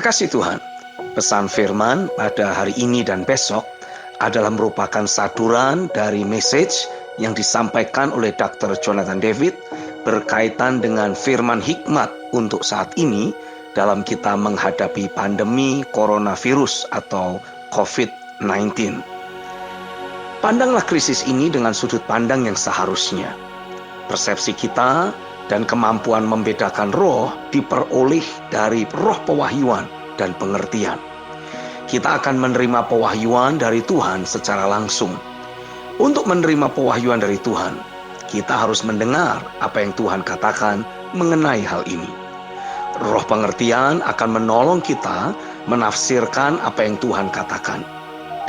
Kekasih Tuhan, pesan firman pada hari ini dan besok adalah merupakan saduran dari message yang disampaikan oleh Dr. Jonathan David berkaitan dengan firman hikmat untuk saat ini dalam kita menghadapi pandemi coronavirus atau COVID-19. Pandanglah krisis ini dengan sudut pandang yang seharusnya. Persepsi kita dan kemampuan membedakan roh diperoleh dari roh pewahyuan dan pengertian. Kita akan menerima pewahyuan dari Tuhan secara langsung. Untuk menerima pewahyuan dari Tuhan, kita harus mendengar apa yang Tuhan katakan mengenai hal ini. Roh pengertian akan menolong kita menafsirkan apa yang Tuhan katakan.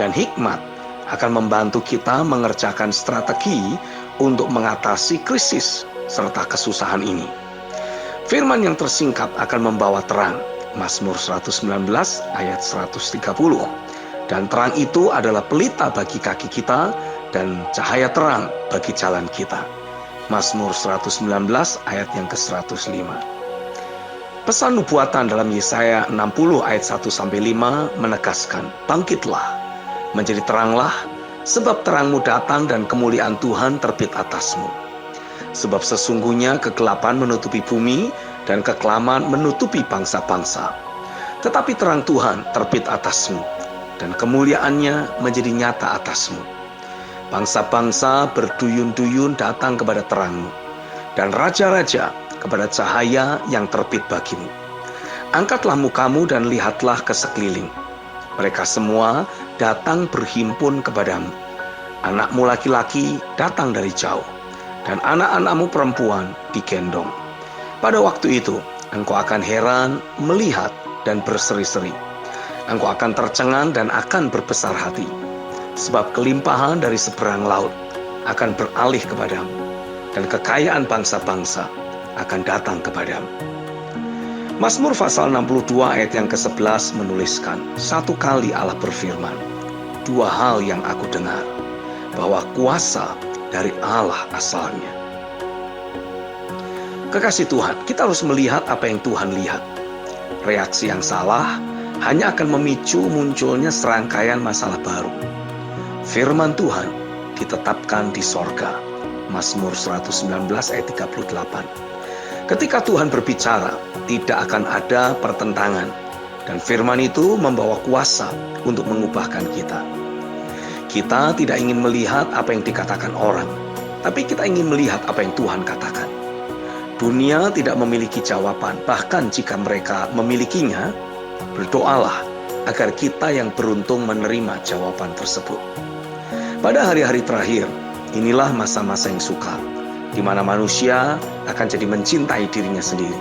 Dan hikmat akan membantu kita mengerjakan strategi untuk mengatasi krisis serta kesusahan ini. Firman yang tersingkap akan membawa terang. Mazmur 119 ayat 130. Dan terang itu adalah pelita bagi kaki kita dan cahaya terang bagi jalan kita. Mazmur 119 ayat yang ke-105. Pesan nubuatan dalam Yesaya 60 ayat 1-5 menegaskan, bangkitlah, menjadi teranglah, sebab terangmu datang dan kemuliaan Tuhan terbit atasmu. Sebab sesungguhnya kegelapan menutupi bumi dan kekelaman menutupi bangsa-bangsa. Tetapi terang Tuhan terbit atasmu dan kemuliaannya menjadi nyata atasmu. Bangsa-bangsa berduyun-duyun datang kepada terangmu dan raja-raja kepada cahaya yang terbit bagimu. Angkatlah mukamu dan lihatlah ke sekeliling. Mereka semua datang berhimpun kepadamu. Anakmu laki-laki datang dari jauh, dan anak-anakmu perempuan digendong. Pada waktu itu, engkau akan heran melihat dan berseri-seri. Engkau akan tercengang dan akan berbesar hati. Sebab kelimpahan dari seberang laut akan beralih kepadamu, dan kekayaan bangsa-bangsa akan datang kepadamu. Mazmur pasal 62 ayat yang ke-11 menuliskan, satu kali Allah berfirman, dua hal yang aku dengar, bahwa kuasa dari Allah asalnya. Kekasih Tuhan, kita harus melihat apa yang Tuhan lihat. Reaksi yang salah hanya akan memicu munculnya serangkaian masalah baru. Firman Tuhan ditetapkan di sorga. Mazmur 119 ayat 38. Ketika Tuhan berbicara, tidak akan ada pertentangan. Dan firman itu membawa kuasa untuk mengubahkan kita. Kita tidak ingin melihat apa yang dikatakan orang, tapi kita ingin melihat apa yang Tuhan katakan. Dunia tidak memiliki jawaban, bahkan jika mereka memilikinya, berdoalah agar kita yang beruntung menerima jawaban tersebut. Pada hari-hari terakhir, inilah masa-masa yang sukar, di mana manusia akan jadi mencintai dirinya sendiri.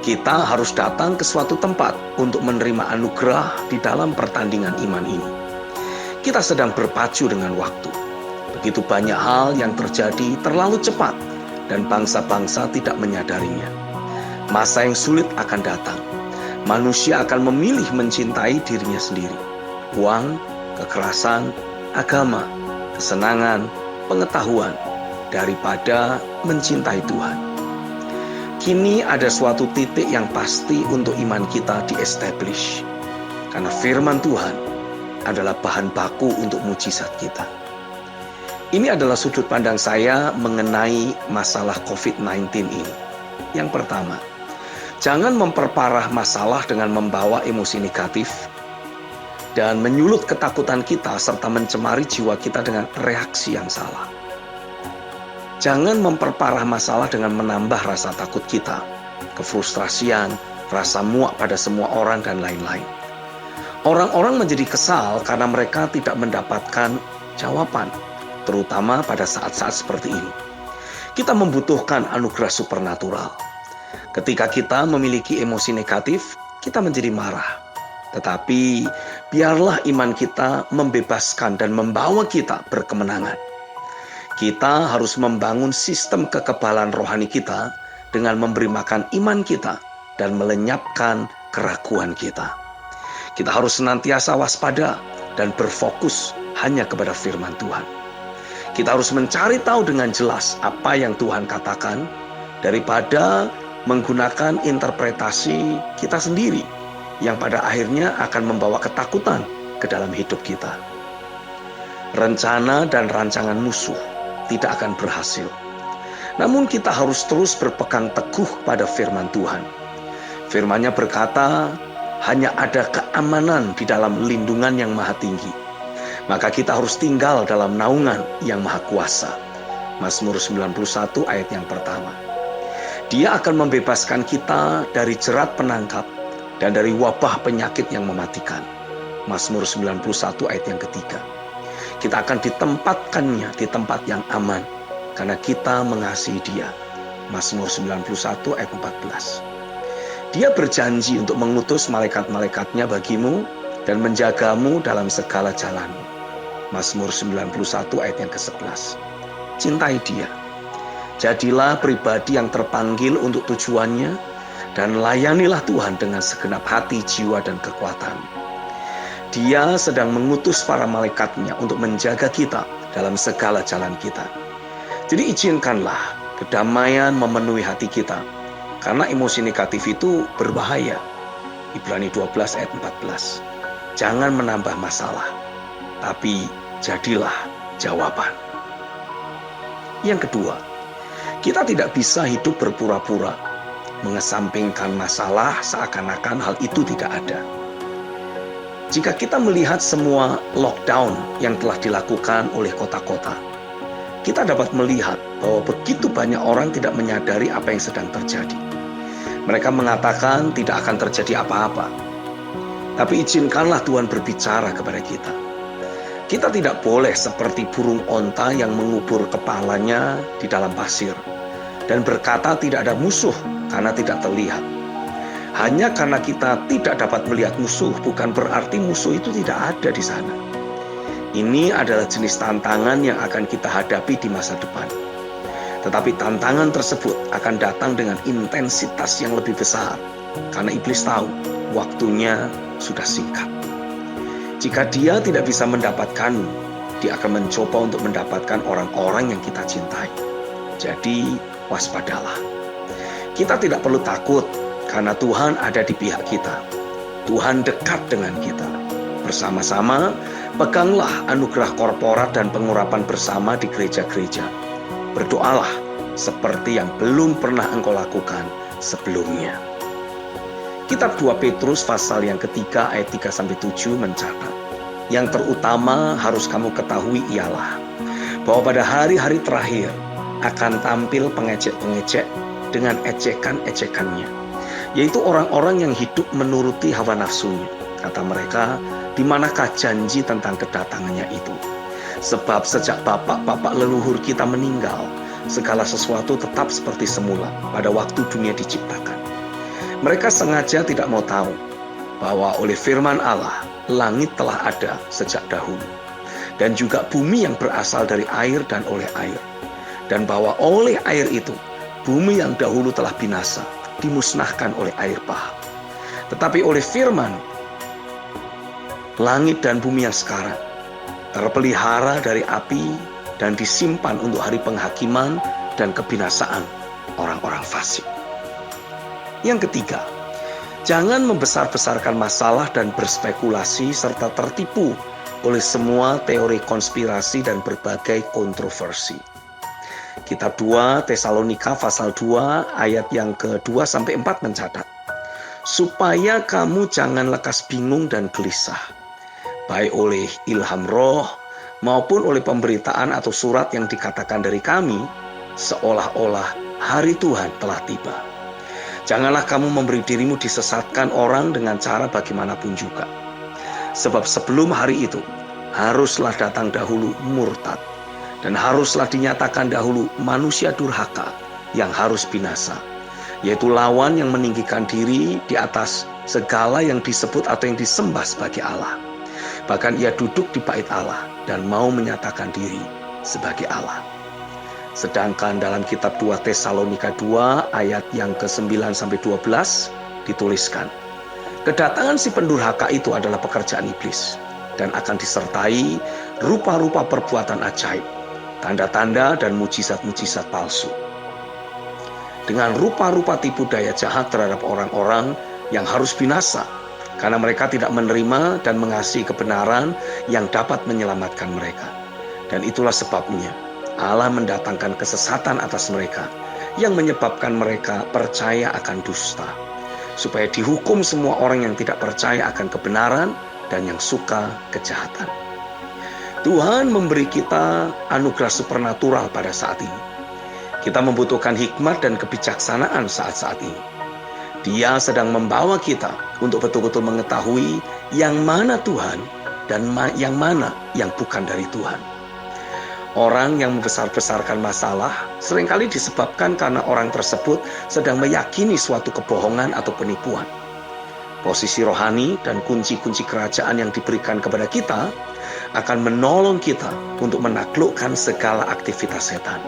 Kita harus datang ke suatu tempat untuk menerima anugerah di dalam pertandingan iman ini. Kita sedang berpacu dengan waktu. Begitu banyak hal yang terjadi terlalu cepat dan bangsa-bangsa tidak menyadarinya. Masa yang sulit akan datang. Manusia akan memilih mencintai dirinya sendiri. Uang, kekerasan, agama, kesenangan, pengetahuan, daripada mencintai Tuhan. Kini ada suatu titik yang pasti untuk iman kita di-establish. Karena firman Tuhan adalah bahan baku untuk mujizat kita. Ini adalah sudut pandang saya mengenai masalah COVID-19 ini. Yang pertama, jangan memperparah masalah dengan membawa emosi negatif dan menyulut ketakutan kita serta mencemari jiwa kita dengan reaksi yang salah. Jangan memperparah masalah dengan menambah rasa takut kita, kefrustrasian, rasa muak pada semua orang, dan lain-lain. Orang-orang menjadi kesal karena mereka tidak mendapatkan jawaban, terutama pada saat-saat seperti ini. Kita membutuhkan anugerah supernatural. Ketika kita memiliki emosi negatif, kita menjadi marah. Tetapi biarlah iman kita membebaskan dan membawa kita berkemenangan. Kita harus membangun sistem kekebalan rohani kita dengan memberi makan iman kita dan melenyapkan keraguan kita. Kita harus senantiasa waspada dan berfokus hanya kepada firman Tuhan. Kita harus mencari tahu dengan jelas apa yang Tuhan katakan daripada menggunakan interpretasi kita sendiri yang pada akhirnya akan membawa ketakutan ke dalam hidup kita. Rencana dan rancangan musuh tidak akan berhasil. Namun kita harus terus berpegang teguh pada firman Tuhan. Firman-Nya berkata, hanya ada keamanan di dalam lindungan yang maha tinggi. Maka kita harus tinggal dalam naungan yang maha kuasa. Mazmur 91 ayat yang pertama. Dia akan membebaskan kita dari jerat penangkap dan dari wabah penyakit yang mematikan. Mazmur 91 ayat yang ketiga. Kita akan ditempatkannya di tempat yang aman karena kita mengasihi Dia. Mazmur 91 ayat 14. Dia berjanji untuk mengutus malaikat-malaikatnya bagimu dan menjagamu dalam segala jalanmu. Mazmur 91 ayat yang ke-11. Cintai Dia. Jadilah pribadi yang terpanggil untuk tujuannya dan layanilah Tuhan dengan segenap hati, jiwa, dan kekuatan. Dia sedang mengutus para malaikatnya untuk menjaga kita dalam segala jalan kita. Jadi izinkanlah kedamaian memenuhi hati kita, karena emosi negatif itu berbahaya. Ibrani 12 ayat 14. Jangan menambah masalah, tapi jadilah jawaban. Yang kedua, kita tidak bisa hidup berpura-pura, mengesampingkan masalah seakan-akan hal itu tidak ada. Jika kita melihat semua lockdown yang telah dilakukan oleh kota-kota, kita dapat melihat bahwa begitu banyak orang tidak menyadari apa yang sedang terjadi. Mereka mengatakan tidak akan terjadi apa-apa. Tapi izinkanlah Tuhan berbicara kepada kita. Kita tidak boleh seperti burung onta yang mengubur kepalanya di dalam pasir dan berkata tidak ada musuh karena tidak terlihat. Hanya karena kita tidak dapat melihat musuh bukan berarti musuh itu tidak ada di sana. Ini adalah jenis tantangan yang akan kita hadapi di masa depan. Tetapi tantangan tersebut akan datang dengan intensitas yang lebih besar karena iblis tahu waktunya sudah singkat. Jika dia tidak bisa mendapatkanmu, dia akan mencoba untuk mendapatkan orang-orang yang kita cintai. Jadi waspadalah. Kita tidak perlu takut karena Tuhan ada di pihak kita. Tuhan dekat dengan kita. Bersama-sama peganglah anugerah korporat dan pengurapan bersama di gereja-gereja. Berdoalah seperti yang belum pernah engkau lakukan sebelumnya. Kitab 2 Petrus pasal yang ketiga ayat 3-7 mencatat, yang terutama harus kamu ketahui ialah bahwa pada hari-hari terakhir akan tampil pengecek-pengecek dengan ejekan-ejekannya, yaitu orang-orang yang hidup menuruti hawa nafsunya. Kata mereka, di manakah janji tentang kedatangannya itu? Sebab sejak bapak-bapak leluhur kita meninggal, segala sesuatu tetap seperti semula pada waktu dunia diciptakan. Mereka sengaja tidak mau tahu bahwa oleh firman Allah, langit telah ada sejak dahulu, dan juga bumi yang berasal dari air dan oleh air, dan bahwa oleh air itu, bumi yang dahulu telah binasa, dimusnahkan oleh air bah. Tetapi oleh firman, langit dan bumi yang sekarang terpelihara dari api dan disimpan untuk hari penghakiman dan kebinasaan orang-orang fasik. Yang ketiga, jangan membesar-besarkan masalah dan berspekulasi serta tertipu oleh semua teori konspirasi dan berbagai kontroversi. Kitab 2 Tesalonika pasal 2 ayat yang ke-2-4 mencatat, supaya kamu jangan lekas bingung dan gelisah, baik oleh ilham roh maupun oleh pemberitaan atau surat yang dikatakan dari kami, seolah-olah hari Tuhan telah tiba. Janganlah kamu memberi dirimu disesatkan orang dengan cara bagaimanapun juga. Sebab sebelum hari itu, haruslah datang dahulu murtad, dan haruslah dinyatakan dahulu manusia durhaka yang harus binasa, yaitu lawan yang meninggikan diri di atas segala yang disebut atau yang disembah sebagai Allah. Bahkan ia duduk di bait Allah dan mau menyatakan diri sebagai Allah. Sedangkan dalam kitab 2 Tesalonika 2 ayat yang ke-9-12 dituliskan, kedatangan si pendurhaka itu adalah pekerjaan iblis dan akan disertai rupa-rupa perbuatan ajaib, tanda-tanda dan mujizat-mujizat palsu. Dengan rupa-rupa tipu daya jahat terhadap orang-orang yang harus binasa, karena mereka tidak menerima dan mengasihi kebenaran yang dapat menyelamatkan mereka. Dan itulah sebabnya Allah mendatangkan kesesatan atas mereka yang menyebabkan mereka percaya akan dusta, supaya dihukum semua orang yang tidak percaya akan kebenaran dan yang suka kejahatan. Tuhan memberi kita anugerah supernatural pada saat ini. Kita membutuhkan hikmat dan kebijaksanaan saat-saat ini. Dia sedang membawa kita untuk betul-betul mengetahui yang mana Tuhan dan yang mana yang bukan dari Tuhan. Orang yang membesar-besarkan masalah seringkali disebabkan karena orang tersebut sedang meyakini suatu kebohongan atau penipuan. Posisi rohani dan kunci-kunci kerajaan yang diberikan kepada kita akan menolong kita untuk menaklukkan segala aktivitas setan.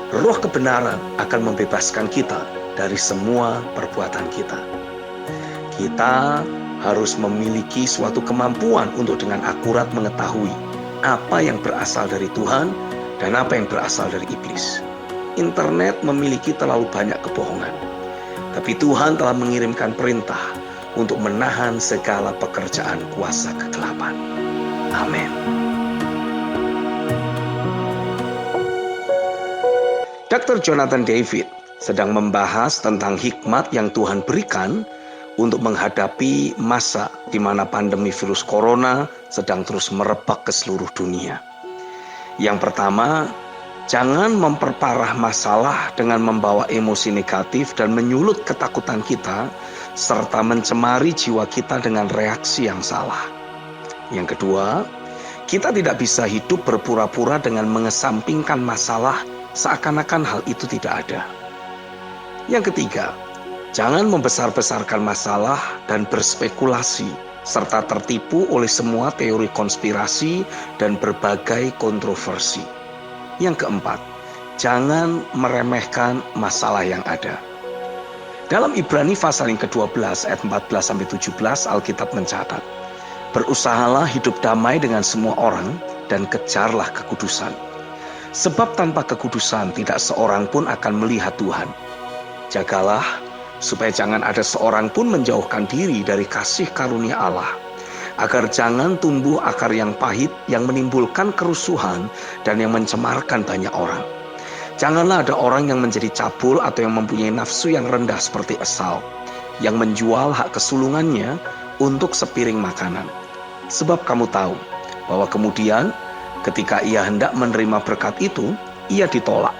Roh kebenaran akan membebaskan kita dari semua perbuatan kita. Kita harus memiliki suatu kemampuan untuk dengan akurat mengetahui apa yang berasal dari Tuhan dan apa yang berasal dari iblis. Internet memiliki terlalu banyak kebohongan, tapi Tuhan telah mengirimkan perintah untuk menahan segala pekerjaan kuasa kegelapan. Amin. Dr. Jonathan David sedang membahas tentang hikmat yang Tuhan berikan untuk menghadapi masa di mana pandemi virus corona sedang terus merebak ke seluruh dunia. Yang pertama, jangan memperparah masalah dengan membawa emosi negatif dan menyulut ketakutan kita, serta mencemari jiwa kita dengan reaksi yang salah. Yang kedua, kita tidak bisa hidup berpura-pura dengan mengesampingkan masalah seakan-akan hal itu tidak ada. Yang ketiga, jangan membesar-besarkan masalah dan berspekulasi serta tertipu oleh semua teori konspirasi dan berbagai kontroversi. Yang keempat, jangan meremehkan masalah yang ada. Dalam Ibrani pasal yang ke-12 ayat 14-17 Alkitab mencatat, berusahalah hidup damai dengan semua orang dan kejarlah kekudusan. Sebab tanpa kekudusan tidak seorang pun akan melihat Tuhan. Jagalah supaya jangan ada seorang pun menjauhkan diri dari kasih karunia Allah, agar jangan tumbuh akar yang pahit yang menimbulkan kerusuhan dan yang mencemarkan banyak orang. Janganlah ada orang yang menjadi cabul atau yang mempunyai nafsu yang rendah seperti Esau, yang menjual hak kesulungannya untuk sepiring makanan. Sebab kamu tahu bahwa kemudian ketika ia hendak menerima berkat itu, ia ditolak,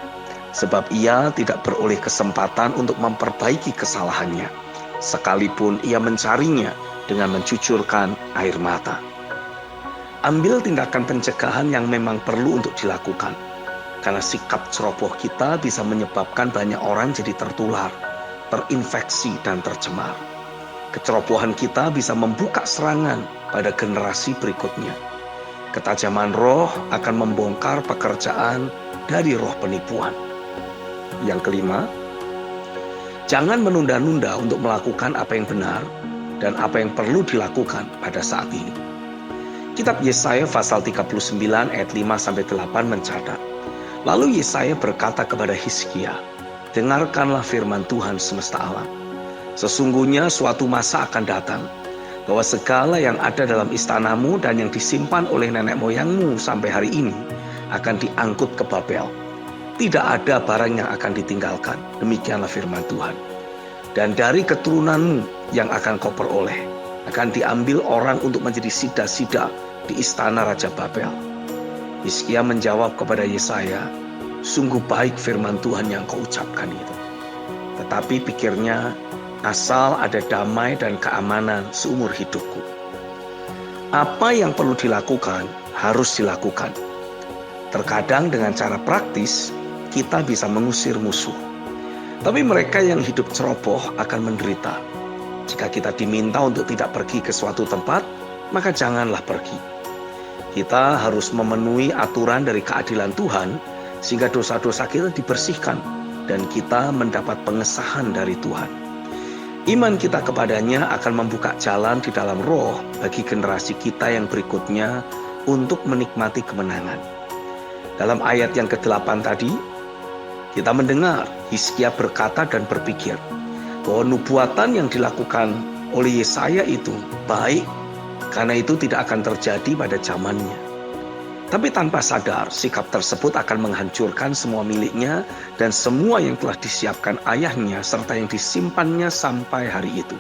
sebab ia tidak beroleh kesempatan untuk memperbaiki kesalahannya, sekalipun ia mencarinya dengan mencucurkan air mata. Ambil tindakan pencegahan yang memang perlu untuk dilakukan, karena sikap ceroboh kita bisa menyebabkan banyak orang jadi tertular, terinfeksi, dan tercemar. Kecerobohan kita bisa membuka serangan pada generasi berikutnya. Ketajaman roh akan membongkar pekerjaan dari roh penipuan. Yang kelima, jangan menunda-nunda untuk melakukan apa yang benar dan apa yang perlu dilakukan pada saat ini. Kitab Yesaya pasal 39 ayat 5-8 mencatat, lalu Yesaya berkata kepada Hizkia, dengarkanlah firman Tuhan semesta alam. Sesungguhnya suatu masa akan datang, bahwa segala yang ada dalam istanamu dan yang disimpan oleh nenek moyangmu sampai hari ini akan diangkut ke Babel. Tidak ada barang yang akan ditinggalkan, demikianlah firman Tuhan. Dan dari keturunanmu yang akan kau peroleh, akan diambil orang untuk menjadi sida-sida di istana Raja Babel. Hizkia menjawab kepada Yesaya, sungguh baik firman Tuhan yang kau ucapkan itu. Tetapi pikirnya, asal ada damai dan keamanan seumur hidupku. Apa yang perlu dilakukan, harus dilakukan. Terkadang dengan cara praktis, kita bisa mengusir musuh. Tapi mereka yang hidup ceroboh akan menderita. Jika kita diminta untuk tidak pergi ke suatu tempat, maka janganlah pergi. Kita harus memenuhi aturan dari keadilan Tuhan, sehingga dosa-dosa kita dibersihkan, dan kita mendapat pengesahan dari Tuhan. Iman kita kepadanya akan membuka jalan di dalam roh bagi generasi kita yang berikutnya untuk menikmati kemenangan. Dalam ayat yang ke-8 tadi, kita mendengar Hizkia berkata dan berpikir bahwa nubuatan yang dilakukan oleh Yesaya itu baik, karena itu tidak akan terjadi pada zamannya. Tapi tanpa sadar, sikap tersebut akan menghancurkan semua miliknya dan semua yang telah disiapkan ayahnya serta yang disimpannya sampai hari itu.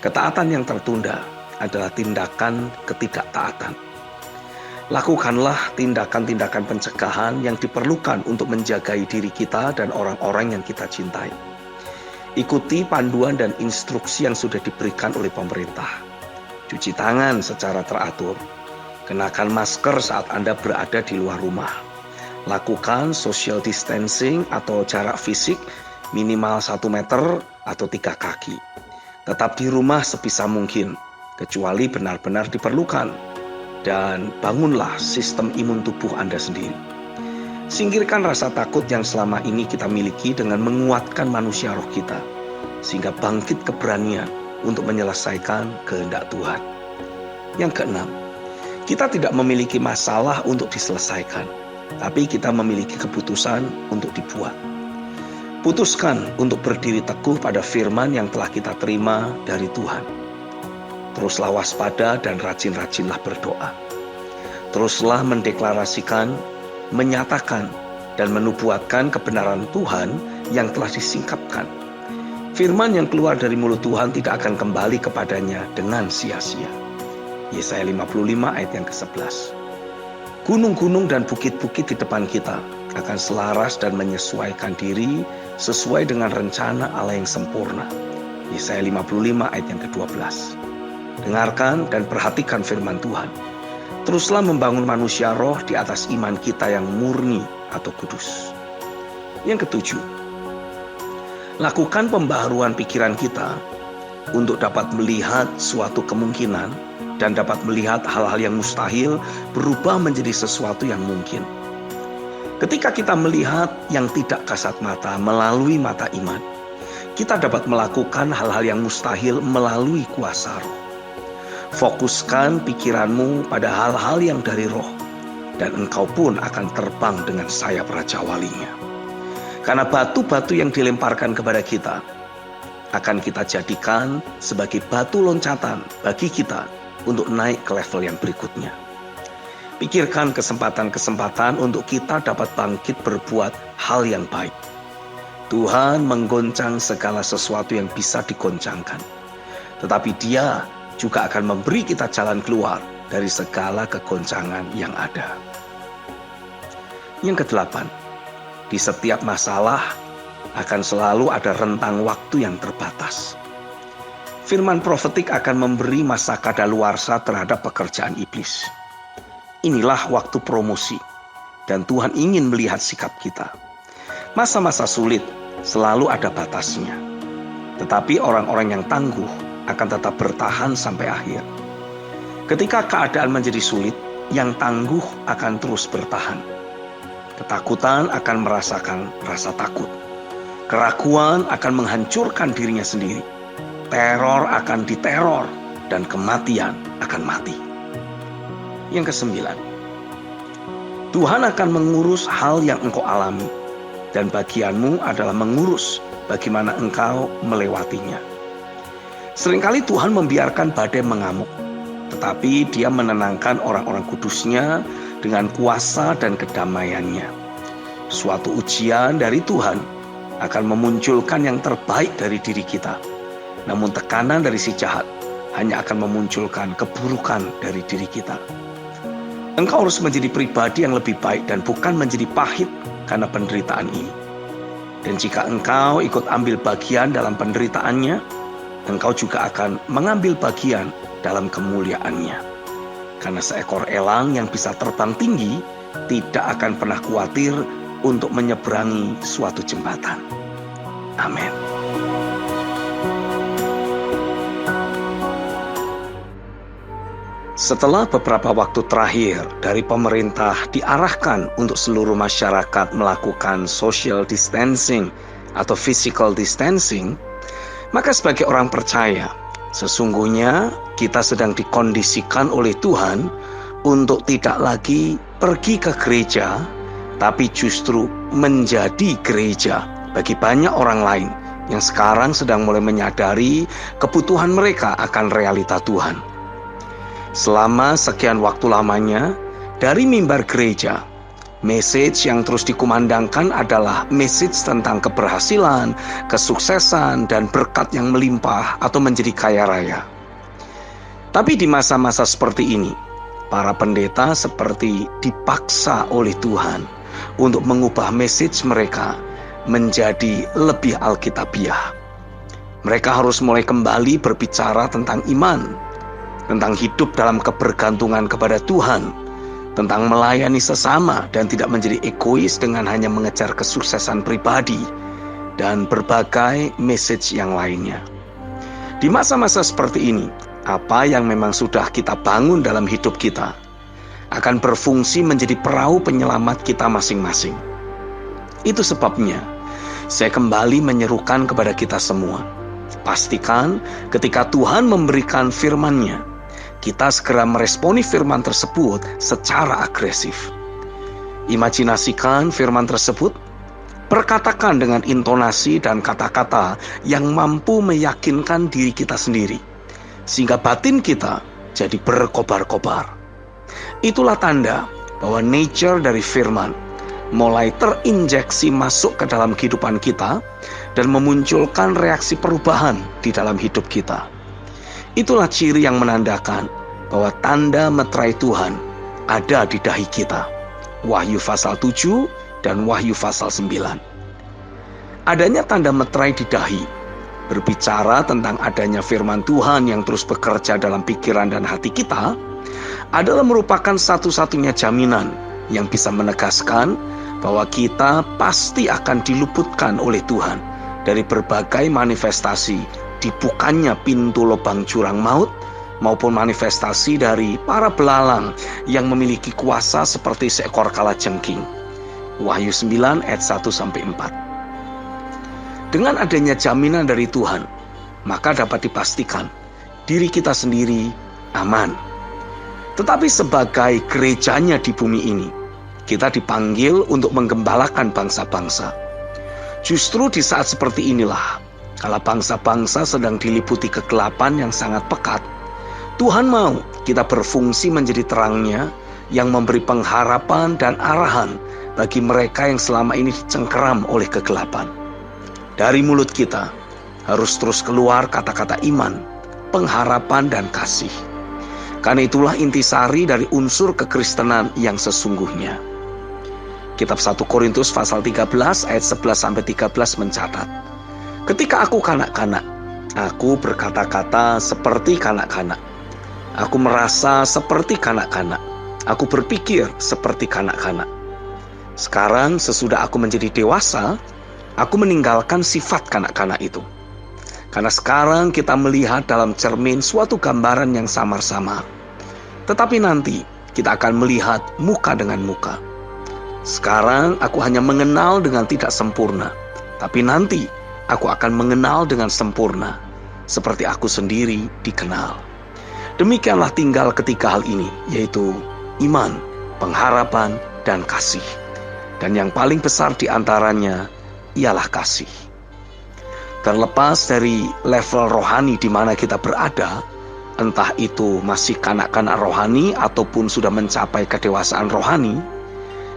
Ketaatan yang tertunda adalah tindakan ketidaktaatan. Lakukanlah tindakan-tindakan pencegahan yang diperlukan untuk menjagai diri kita dan orang-orang yang kita cintai. Ikuti panduan dan instruksi yang sudah diberikan oleh pemerintah. Cuci tangan secara teratur. Kenakan masker saat Anda berada di luar rumah. Lakukan social distancing atau jarak fisik minimal 1 meter atau 3 kaki. Tetap di rumah sebisa mungkin, kecuali benar-benar diperlukan. Dan bangunlah sistem imun tubuh Anda sendiri. Singkirkan rasa takut yang selama ini kita miliki dengan menguatkan manusia roh kita, sehingga bangkit keberanian untuk menyelesaikan kehendak Tuhan. Yang keenam, kita tidak memiliki masalah untuk diselesaikan, tapi kita memiliki keputusan untuk dibuat. Putuskan untuk berdiri teguh pada firman yang telah kita terima dari Tuhan. Teruslah waspada dan rajin-rajinlah berdoa. Teruslah mendeklarasikan, menyatakan, dan menubuatkan kebenaran Tuhan yang telah disingkapkan. Firman yang keluar dari mulut Tuhan tidak akan kembali kepadanya dengan sia-sia. Yesaya 55 ayat yang ke-11. Gunung-gunung dan bukit-bukit di depan kita akan selaras dan menyesuaikan diri sesuai dengan rencana Allah yang sempurna. Yesaya 55 ayat yang ke-12. Dengarkan dan perhatikan firman Tuhan. Teruslah membangun manusia roh di atas iman kita yang murni atau kudus. Yang ketujuh, lakukan pembaharuan pikiran kita untuk dapat melihat suatu kemungkinan dan dapat melihat hal-hal yang mustahil berubah menjadi sesuatu yang mungkin. Ketika kita melihat yang tidak kasat mata melalui mata iman, kita dapat melakukan hal-hal yang mustahil melalui kuasa roh. Fokuskan pikiranmu pada hal-hal yang dari roh, dan engkau pun akan terbang dengan sayap Raja Walinya. Karena batu-batu yang dilemparkan kepada kita akan kita jadikan sebagai batu loncatan bagi kita untuk naik ke level yang berikutnya. Pikirkan kesempatan-kesempatan untuk kita dapat bangkit berbuat hal yang baik. Tuhan menggoncang segala sesuatu yang bisa digoncangkan, tetapi Dia juga akan memberi kita jalan keluar dari segala kegoncangan yang ada. Yang kedelapan, di setiap masalah akan selalu ada rentang waktu yang terbatas. Firman profetik akan memberi masa kadaluarsa terhadap pekerjaan iblis. Inilah waktu promosi, dan Tuhan ingin melihat sikap kita. Masa-masa sulit selalu ada batasnya, tetapi orang-orang yang tangguh akan tetap bertahan sampai akhir. Ketika keadaan menjadi sulit, yang tangguh akan terus bertahan. Ketakutan akan merasakan rasa takut. Keraguan akan menghancurkan dirinya sendiri. Teror akan diteror, dan kematian akan mati. Yang kesembilan, Tuhan akan mengurus hal yang engkau alami, dan bagianmu adalah mengurus bagaimana engkau melewatinya. Seringkali Tuhan membiarkan badai mengamuk, tetapi Dia menenangkan orang-orang kudusnya dengan kuasa dan kedamaiannya. Suatu ujian dari Tuhan akan memunculkan yang terbaik dari diri kita, namun tekanan dari si jahat hanya akan memunculkan keburukan dari diri kita. Engkau harus menjadi pribadi yang lebih baik dan bukan menjadi pahit karena penderitaan ini. Dan jika engkau ikut ambil bagian dalam penderitaannya, engkau juga akan mengambil bagian dalam kemuliaannya. Karena seekor elang yang bisa terbang tinggi tidak akan pernah khawatir untuk menyeberangi suatu jembatan. Amin. Setelah beberapa waktu terakhir dari pemerintah diarahkan untuk seluruh masyarakat melakukan social distancing atau physical distancing, maka sebagai orang percaya, sesungguhnya kita sedang dikondisikan oleh Tuhan untuk tidak lagi pergi ke gereja, tapi justru menjadi gereja bagi banyak orang lain yang sekarang sedang mulai menyadari kebutuhan mereka akan realita Tuhan. Selama sekian waktu lamanya, dari mimbar gereja, message yang terus dikumandangkan adalah message tentang keberhasilan, kesuksesan, dan berkat yang melimpah atau menjadi kaya raya. Tapi di masa-masa seperti ini, para pendeta seperti dipaksa oleh Tuhan untuk mengubah message mereka menjadi lebih alkitabiah. Mereka harus mulai kembali berbicara tentang iman, tentang hidup dalam kebergantungan kepada Tuhan, tentang melayani sesama dan tidak menjadi egois dengan hanya mengejar kesuksesan pribadi, dan berbagai message yang lainnya. Di masa-masa seperti ini, apa yang memang sudah kita bangun dalam hidup kita akan berfungsi menjadi perahu penyelamat kita masing-masing. Itu sebabnya saya kembali menyerukan kepada kita semua, pastikan ketika Tuhan memberikan firman-Nya, kita segera meresponi firman tersebut secara agresif. Imajinasikan firman tersebut, perkatakan dengan intonasi dan kata-kata yang mampu meyakinkan diri kita sendiri, sehingga batin kita jadi berkobar-kobar. Itulah tanda bahwa nature dari firman mulai terinjeksi masuk ke dalam kehidupan kita dan memunculkan reaksi perubahan di dalam hidup kita. Itulah ciri yang menandakan bahwa tanda meterai Tuhan ada di dahi kita. Wahyu pasal 7 dan Wahyu pasal 9. Adanya tanda meterai di dahi berbicara tentang adanya firman Tuhan yang terus bekerja dalam pikiran dan hati kita adalah merupakan satu-satunya jaminan yang bisa menegaskan bahwa kita pasti akan diluputkan oleh Tuhan dari berbagai manifestasi dibukanya pintu lubang jurang maut maupun manifestasi dari para belalang yang memiliki kuasa seperti seekor kalajengking. Wahyu 9 ayat 1-4. Dengan adanya jaminan dari Tuhan, maka dapat dipastikan diri kita sendiri aman. Tetapi sebagai gerejanya di bumi ini, kita dipanggil untuk menggembalakan bangsa-bangsa. Justru di saat seperti inilah, kala bangsa-bangsa sedang diliputi kegelapan yang sangat pekat, Tuhan mau kita berfungsi menjadi terangnya yang memberi pengharapan dan arahan bagi mereka yang selama ini dicengkeram oleh kegelapan. Dari mulut kita harus terus keluar kata-kata iman, pengharapan, dan kasih. Karena itulah intisari dari unsur kekristenan yang sesungguhnya. Kitab 1 Korintus pasal 13 ayat 11-13 mencatat, ketika aku kanak-kanak, aku berkata-kata seperti kanak-kanak. Aku merasa seperti kanak-kanak. Aku berpikir seperti kanak-kanak. Sekarang sesudah aku menjadi dewasa, aku meninggalkan sifat kanak-kanak itu. Karena sekarang kita melihat dalam cermin suatu gambaran yang samar-samar. Tetapi nanti kita akan melihat muka dengan muka. Sekarang aku hanya mengenal dengan tidak sempurna. Tapi nanti aku akan mengenal dengan sempurna, seperti aku sendiri dikenal. Demikianlah tinggal ketiga hal ini, yaitu iman, pengharapan, dan kasih. Dan yang paling besar di antaranya ialah kasih. Terlepas dari level rohani di mana kita berada, entah itu masih kanak-kanak rohani ataupun sudah mencapai kedewasaan rohani,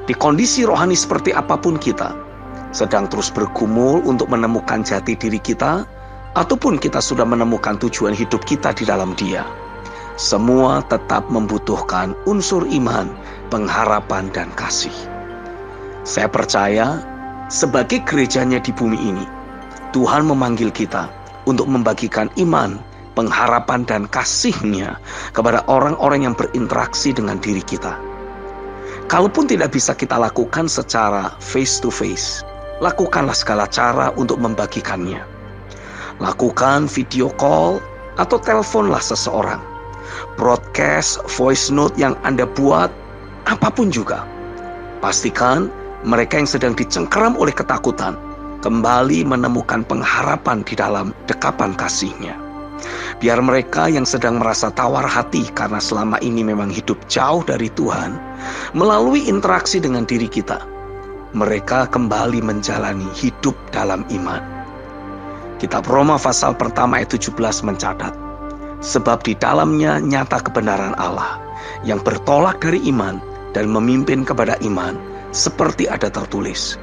di kondisi rohani seperti apapun kita, sedang terus bergumul untuk menemukan jati diri kita, ataupun kita sudah menemukan tujuan hidup kita di dalam Dia. Semua tetap membutuhkan unsur iman, pengharapan, dan kasih. Saya percaya, sebagai gerejanya di bumi ini, Tuhan memanggil kita untuk membagikan iman, pengharapan, dan kasih-Nya kepada orang-orang yang berinteraksi dengan diri kita. Kalaupun tidak bisa kita lakukan secara face to face, lakukanlah segala cara untuk membagikannya. Lakukan video call atau teleponlah seseorang. Broadcast voice note yang Anda buat, apapun juga. Pastikan mereka yang sedang dicengkeram oleh ketakutan kembali menemukan pengharapan di dalam dekapan kasih-Nya. Biar mereka yang sedang merasa tawar hati karena selama ini memang hidup jauh dari Tuhan, melalui interaksi dengan diri kita, mereka kembali menjalani hidup dalam iman. Kitab Roma pasal pertama ayat 17 mencatat, sebab di dalamnya nyata kebenaran Allah yang bertolak dari iman dan memimpin kepada iman, seperti ada tertulis,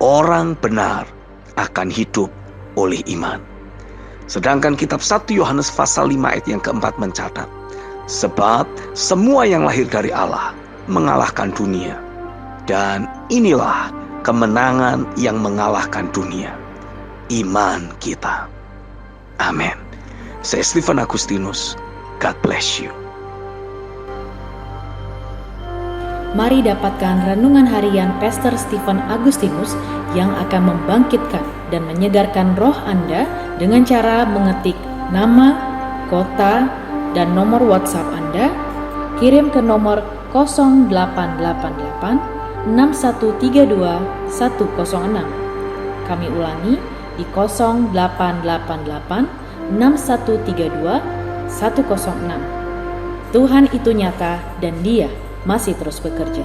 orang benar akan hidup oleh iman. Sedangkan kitab 1 Yohanes pasal 5 ayat yang keempat mencatat, sebab semua yang lahir dari Allah mengalahkan dunia, dan inilah kemenangan yang mengalahkan dunia, iman kita. Amin. Saya Stephen Agustinus. God bless you. Mari dapatkan renungan harian Pastor Stephen Agustinus yang akan membangkitkan dan menyegarkan roh Anda dengan cara mengetik nama, kota, dan nomor WhatsApp Anda. Kirim ke nomor 0888 6132 106. Kami ulangi di 0888 6132 106. Tuhan itu nyata dan Dia masih terus bekerja.